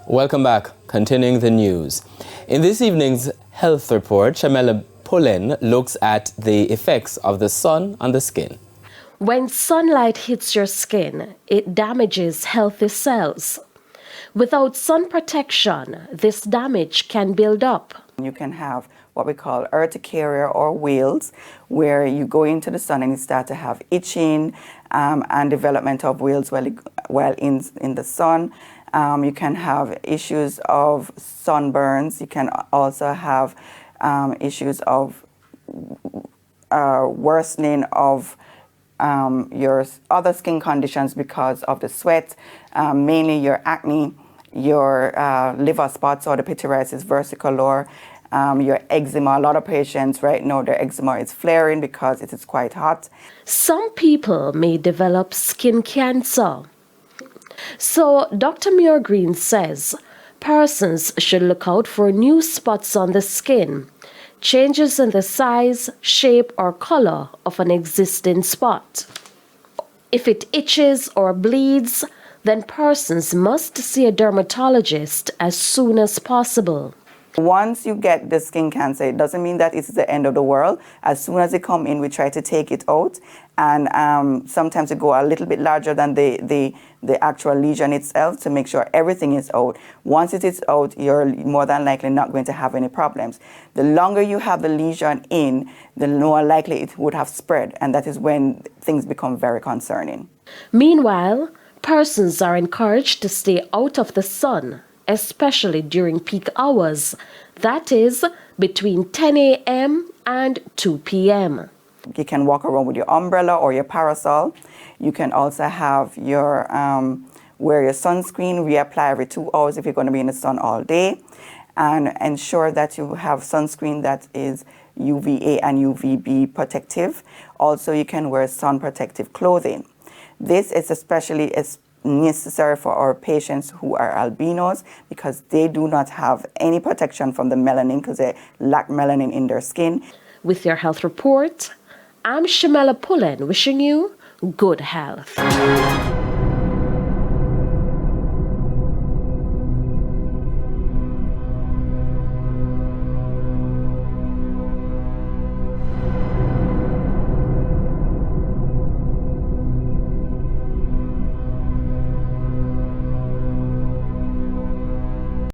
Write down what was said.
Welcome back. Continuing the news. In this evening's health report, Shamela Pullen looks at the effects of the sun on the skin. When sunlight hits your skin, it damages healthy cells. Without sun protection, this damage can build up. You can have what we call urticaria or wheals, where you go into the sun and you start to have itching and development of wheals while in the sun. You can have issues of sunburns. You can also have issues of worsening of your other skin conditions because of the sweat, mainly your acne, your liver spots or the pityriasis versicolor, your eczema. A lot of patients right now, their eczema is flaring because it is quite hot. Some people may develop skin cancer. So Dr. Muir-Green says persons should look out for new spots on the skin, changes in the size, shape, or color of an existing spot. If it itches or bleeds, then persons must see a dermatologist as soon as possible. Once you get the skin cancer, it doesn't mean that it's the end of the world. As soon as it come in, we try to take it out, and sometimes it go a little bit larger than the actual lesion itself to make sure everything is out. Once it is out, you're more than likely not going to have any problems. The longer you have the lesion in, the more likely it would have spread, and that is when things become very concerning. Meanwhile, persons are encouraged to stay out of the sun, especially during peak hours, that is, between 10 a.m. and 2 p.m. You can walk around with your umbrella or your parasol. You can also have your wear your sunscreen, reapply every 2 hours if you're going to be in the sun all day, and ensure that you have sunscreen that is UVA and UVB protective. Also, you can wear sun protective clothing. This is especially necessary for our patients who are albinos because they do not have any protection from the melanin because they lack melanin in their skin. With your health report, I'm Shamela Pullen wishing you good health.